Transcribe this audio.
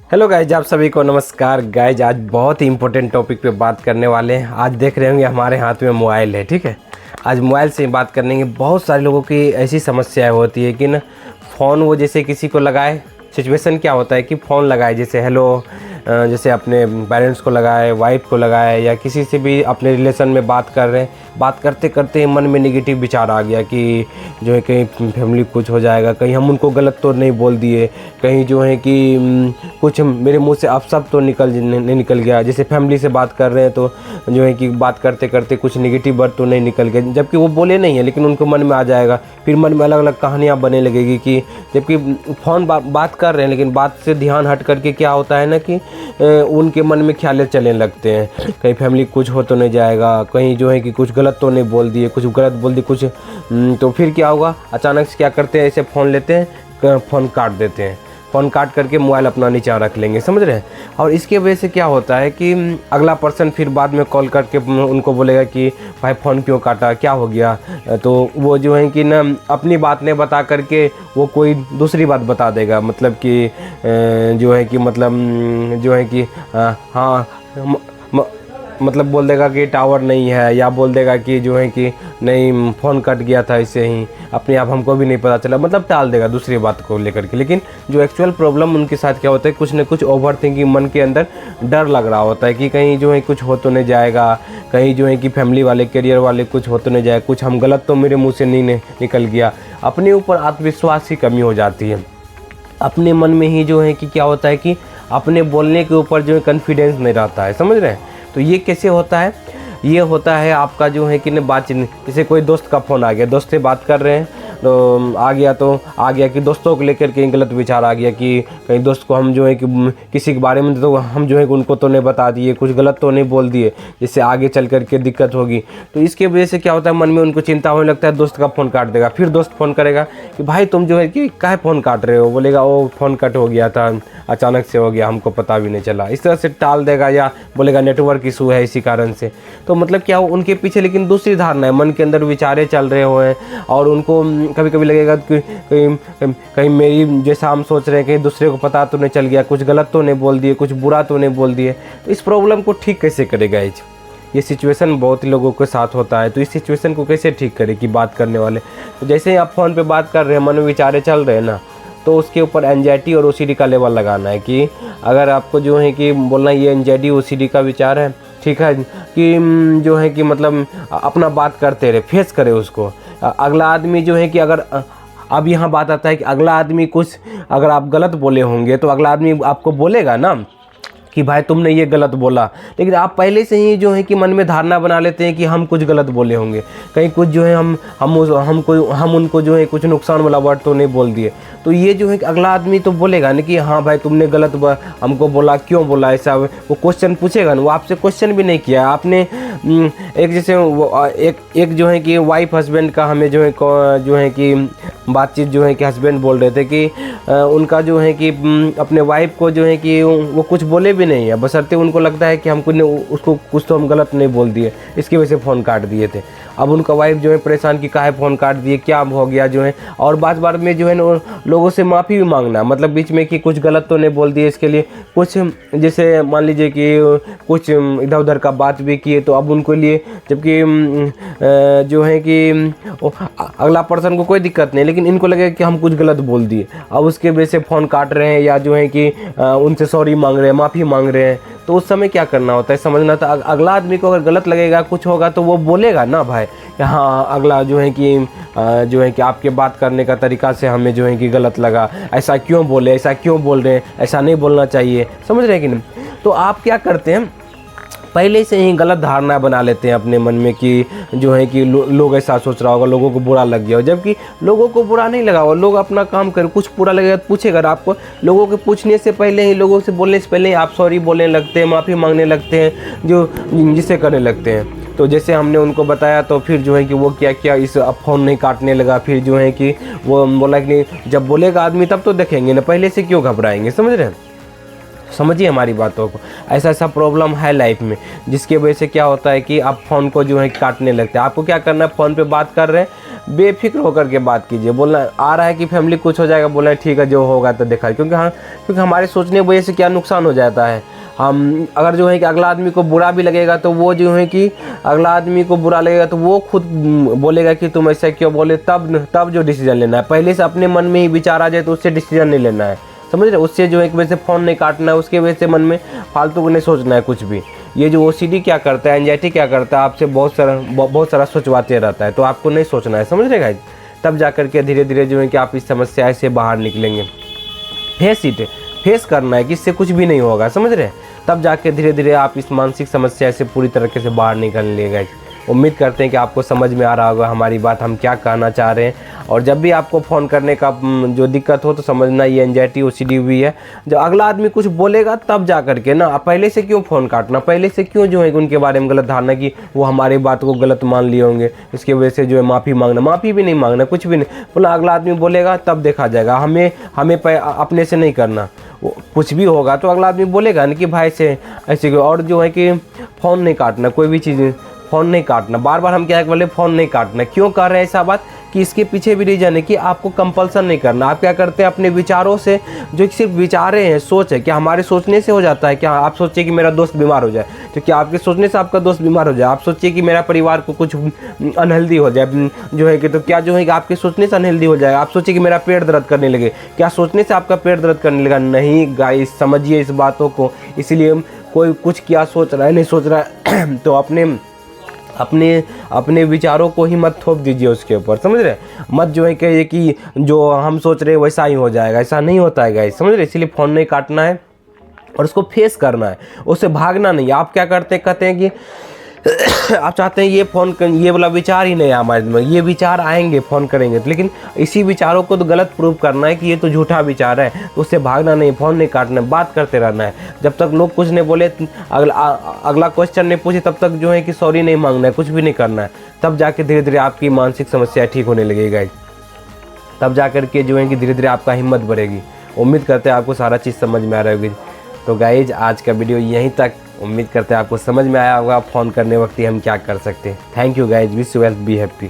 Hello guys, आप सभी को नमस्कार। गाइज आज बहुत ही इंपॉर्टेंट टॉपिक पे बात करने वाले हैं। आज देख रहे होंगे हमारे हाथ में मोबाइल है, ठीक है। आज मोबाइल से बात करने के बहुत सारे लोगों की ऐसी समस्याएं होती है कि ना फ़ोन वो जैसे किसी को लगाए, सिचुएशन क्या होता है कि फ़ोन लगाए, जैसे हेलो, जैसे अपने पेरेंट्स को लगाए, वाइफ को लगाए, या किसी से भी अपने रिलेशन में बात कर रहे हैं, बात करते करते मन में नेगेटिव विचार आ गया कि जो है कहीं फैमिली कुछ हो जाएगा, कहीं हम उनको गलत तो नहीं बोल दिए, कहीं जो है कि कुछ मेरे मुंह से अपशब्द तो नहीं निकल गया। जैसे फैमिली से बात कर रहे हैं तो जो है कि बात करते करते कुछ नेगेटिव वर्ड तो नहीं निकल गया, जबकि वो बोले नहीं है लेकिन उनको मन में आ जाएगा। फिर मन में अलग अलग कहानियाँ बनने लगेगी कि जबकि फ़ोन बात कर रहे हैं लेकिन बात से ध्यान हट करके क्या होता है ना कि उनके मन में ख्याल चलने लगते हैं, कहीं फैमिली कुछ हो तो नहीं जाएगा, कहीं जो है कि कुछ गलत तो नहीं बोल दिए, कुछ गलत बोल दिए कुछ। तो फिर क्या होगा, अचानक से क्या करते हैं, ऐसे फ़ोन लेते हैं, फ़ोन काट देते हैं, फ़ोन काट करके मोबाइल अपना नीचे रख लेंगे, समझ रहे हैं। और इसके वजह से क्या होता है कि अगला पर्सन फिर बाद में कॉल करके उनको बोलेगा कि भाई फ़ोन क्यों काटा, क्या हो गया। तो वो जो है कि ना अपनी बात नहीं बता करके वो कोई दूसरी बात बता देगा, मतलब कि जो है कि मतलब जो है कि हाँ मतलब बोल देगा कि टावर नहीं है, या बोल देगा कि जो है कि नहीं फ़ोन कट गया था इससे ही, अपने आप हमको भी नहीं पता चला, मतलब टाल देगा दूसरी बात को लेकर के। लेकिन जो एक्चुअल प्रॉब्लम उनके साथ क्या होता है, कुछ न कुछ ओवर थिंकिंग, मन के अंदर डर लग रहा होता है कि कहीं जो है कुछ हो तो नहीं जाएगा, कहीं जो है कि फैमिली वाले, करियर वाले कुछ हो तो नहीं जाएगा, कुछ हम गलत तो मेरे मुँह से नहीं निकल गया। अपने ऊपर आत्मविश्वास की कमी हो जाती है, अपने मन में ही जो है कि क्या होता है कि अपने बोलने के ऊपर जो है कॉन्फिडेंस नहीं रहता है, समझ रहे हैं। तो ये कैसे होता है, ये होता है आपका जो है कि न बातचीत, जैसे कोई दोस्त का फ़ोन आ गया, दोस्त से बात कर रहे हैं तो आ गया कि दोस्तों को लेकर के गलत विचार आ गया कि कहीं दोस्त को हम जो है कि किसी के बारे में तो हम जो है कि उनको तो नहीं बता दिए, कुछ गलत तो नहीं बोल दिए, जिससे आगे चल कर के दिक्कत होगी। तो इसके वजह से क्या होता है, मन में उनको चिंता होने लगता है, दोस्त का फ़ोन काट देगा। फिर दोस्त फ़ोन करेगा कि भाई तुम जो है कि काहे फ़ोन काट रहे हो, बोलेगा वो फ़ोन कट हो गया था, अचानक से हो गया, हमको पता भी नहीं चला। इस तरह से टाल देगा, या बोलेगा नेटवर्क इशू है इसी कारण से। तो मतलब क्या हो, उनके पीछे लेकिन दूसरी धारणा है, मन के अंदर विचारे चल रहे हुए हैं, और उनको कभी कभी लगेगा कि कहीं मेरी जैसा हम सोच रहे हैं, कहीं दूसरे को पता तो नहीं चल गया, कुछ गलत तो नहीं बोल दिए, कुछ बुरा तो नहीं बोल दिए। तो इस प्रॉब्लम को ठीक कैसे करेगा, ये सिचुएशन बहुत ही लोगों के साथ होता है। तो इस सिचुएशन को कैसे ठीक करे कि बात करने वाले, तो जैसे ही आप फ़ोन पे बात कर रहे हैं, मन में विचारे चल रहे हैं ना, तो उसके ऊपर एंजाइटी और ओसीडी का लेवल लगाना है कि अगर आपको जो है कि बोलना ये एंजाइटी ओसीडी का विचार है, ठीक है, कि जो है कि मतलब अपना बात करते रहे, फेस करे उसको। अगला आदमी जो है कि अगर अब यहाँ बात आता है कि अगला आदमी कुछ अगर आप गलत बोले होंगे तो अगला आदमी आपको बोलेगा ना कि भाई तुमने ये गलत बोला, लेकिन आप पहले से ही जो है कि मन में धारणा बना लेते हैं कि हम कुछ गलत बोले होंगे, कहीं कुछ जो है हम उनको जो है कुछ नुकसान वाला वर्ड तो नहीं बोल दिए। तो ये जो है कि अगला आदमी तो बोलेगा ना कि हाँ भाई तुमने गलत हमको बोला, क्यों बोला ऐसा, वो क्वेश्चन पूछेगा ना। वो आपसे क्वेश्चन भी नहीं किया आपने। एक जैसे एक जो है कि वाइफ हस्बैंड का हमें जो है कि बातचीत जो है कि हस्बैंड बोल रहे थे कि उनका जो है कि अपने वाइफ को जो है कि वो कुछ बोले भी नहीं है, बशर्ते उनको लगता है कि हम उसको कुछ तो हम गलत नहीं बोल दिए, इसकी वजह से फ़ोन काट दिए थे। अब उनका वाइफ जो है परेशान कि काहे फ़ोन काट दिए, क्या हो गया जो है। और बार में जो है ना लोगों से माफ़ी भी मांगना, मतलब बीच में कि कुछ गलत तो नहीं बोल दिए, इसके लिए कुछ जैसे मान लीजिए कि कुछ इधर उधर का बात भी किए, तो अब उनको लिए, जबकि जो है कि अगला पर्सन को कोई दिक्कत नहीं, लेकिन इनको लगे कि हम कुछ गलत बोल दिए, अब उसके वजह से फ़ोन काट रहे हैं, या जो है कि उनसे सॉरी मांग रहे हैं, माफ़ी मांग रहे हैं। तो उस समय क्या करना होता है, समझना था। अगला आदमी को अगर गलत लगेगा, कुछ होगा, तो वो बोलेगा ना भाई हाँ अगला जो है कि आपके बात करने का तरीका से हमें जो है कि गलत लगा, ऐसा क्यों बोले, ऐसा क्यों बोल रहे हैं, ऐसा नहीं बोलना चाहिए, समझ रहे हैं कि नहीं। तो आप क्या करते हैं, पहले से ही गलत धारणा बना लेते हैं अपने मन में कि जो है कि लोग ऐसा सोच रहा होगा, लोगों को बुरा लग गया हो, जबकि लोगों को बुरा नहीं लगा होगा, लोग अपना काम करें। कुछ बुरा लगेगा तो पूछेगा आपको, लोगों के पूछने से पहले ही, लोगों से बोलने से पहले ही आप सॉरी बोलने लगते हैं, माफ़ी मांगने लगते हैं, जो जिसे करने लगते हैं। तो जैसे हमने उनको बताया, तो फिर जो है कि वो क्या इस अब फ़ोन नहीं काटने लगा। फिर जो है कि वो बोला कि जब बोलेगा आदमी तब तो देखेंगे ना, पहले से क्यों घबराएंगे, समझ रहे हैं। समझिए हमारी बातों को। ऐसा प्रॉब्लम है लाइफ में, जिसकी वजह से क्या होता है कि आप फ़ोन को जो है काटने लगते हैं। आपको क्या करना है, फ़ोन पे बात कर रहे हैं, बेफिक्र होकर के बात कीजिए। बोलना आ रहा है कि फैमिली कुछ हो जाएगा, बोलना ठीक है जो होगा तो देखा, क्योंकि हमारे सोचने की वजह से क्या नुकसान हो जाता है। हम अगर जो है कि अगला आदमी को बुरा भी लगेगा तो वो जो है कि अगला आदमी को बुरा लगेगा तो वो खुद बोलेगा कि तुम ऐसा क्यों बोले, तब जो डिसीजन लेना है पहले से अपने मन में ही विचार आ जाए तो उससे डिसीजन नहीं लेना है, समझ रहे। उससे जो एक वजह से फ़ोन नहीं काटना है, उसके वजह से मन में फालतू को नहीं सोचना है कुछ भी। ये जो OCD क्या करता है, एंजाइटी क्या करता है, आपसे बहुत सारा सोचवाते रहता है, तो आपको नहीं सोचना है, समझ रहे गाइस। तब जा कर के धीरे धीरे जो है कि आप इस समस्या से बाहर निकलेंगे। फेस करना है कि इससे कुछ भी नहीं होगा, समझ रहे। तब जाके धीरे धीरे आप इस मानसिक समस्या से पूरी तरीके से बाहर निकलेंगे गाइस। उम्मीद करते हैं कि आपको समझ में आ रहा होगा हमारी बात, हम क्या कहना चाह रहे हैं। और जब भी आपको फ़ोन करने का जो दिक्कत हो तो समझना ये एंजाइटी OCD हुई है। जब अगला आदमी कुछ बोलेगा तब जा कर के ना, पहले से क्यों फ़ोन काटना, पहले से क्यों जो है उनके बारे में गलत धारणा कि वो हमारी बात को गलत मान लिए होंगे, इसकी वजह से जो है माफ़ी भी नहीं मांगना, कुछ भी नहीं बोला। अगला आदमी बोलेगा तब देखा जाएगा, हमें अपने से नहीं करना। कुछ भी होगा तो अगला आदमी बोलेगा ना कि भाई से ऐसे। और जो है कि फ़ोन नहीं काटना, कोई भी चीज़ फ़ोन नहीं काटना, बार बार हम क्या बोले फ़ोन नहीं काटना। क्यों कर रहे हैं ऐसा बात कि इसके पीछे भी रीज़न है कि आपको कंपल्सन नहीं करना। आप क्या करते हैं अपने विचारों से, जो सिर्फ विचारे हैं, सोच है, क्या हमारे सोचने से हो जाता है। क्या आप सोचिए कि मेरा दोस्त बीमार हो जाए तो क्या आपके सोचने से आपका दोस्त बीमार हो जाए। आप सोचिए कि मेरा परिवार को कुछ अनहेल्दी हो जाए जो है कि, तो क्या जो है कि आपके सोचने से अनहेल्दी हो जाएगा। आप सोचिए कि मेरा पेट दर्द करने लगे, क्या सोचने से आपका पेट दर्द करने लगा। नहीं गाइस, समझिए इस बातों को। इसलिए कोई कुछ क्या सोच रहा है नहीं सोच रहा है तो अपने विचारों को ही मत थोप दीजिए उसके ऊपर, समझ रहे। मत जो है कि जो हम सोच रहे हैं वैसा ही हो जाएगा, ऐसा नहीं होता है गाइस, समझ रहे। इसलिए फ़ोन नहीं काटना है और उसको फेस करना है, उससे भागना नहीं। आप क्या करते हैं, कहते हैं कि आप चाहते हैं ये वाला विचार ही नहीं है हमारे दिमाग, ये विचार आएंगे फ़ोन करेंगे तो, लेकिन इसी विचारों को तो गलत प्रूव करना है कि ये तो झूठा विचार है, तो उससे भागना नहीं, फ़ोन नहीं काटना, बात करते रहना है। जब तक लोग कुछ नहीं बोले, अगला क्वेश्चन नहीं पूछे, तब तक जो है कि सॉरी नहीं मांगना है, कुछ भी नहीं करना है। तब जाके धीरे धीरे आपकी मानसिक समस्या ठीक होने लगेगा। तब जा कर के जो है कि धीरे धीरे आपका हिम्मत बढ़ेगी। उम्मीद करते हैं आपको सारा चीज़ समझ में आ रहा होगी। तो गाइज आज का वीडियो यहीं तक। उम्मीद करते हैं आपको समझ में आया होगा फ़ोन करने वक्त ही हम क्या कर सकते हैं। Thank you guys, wish you well, be happy.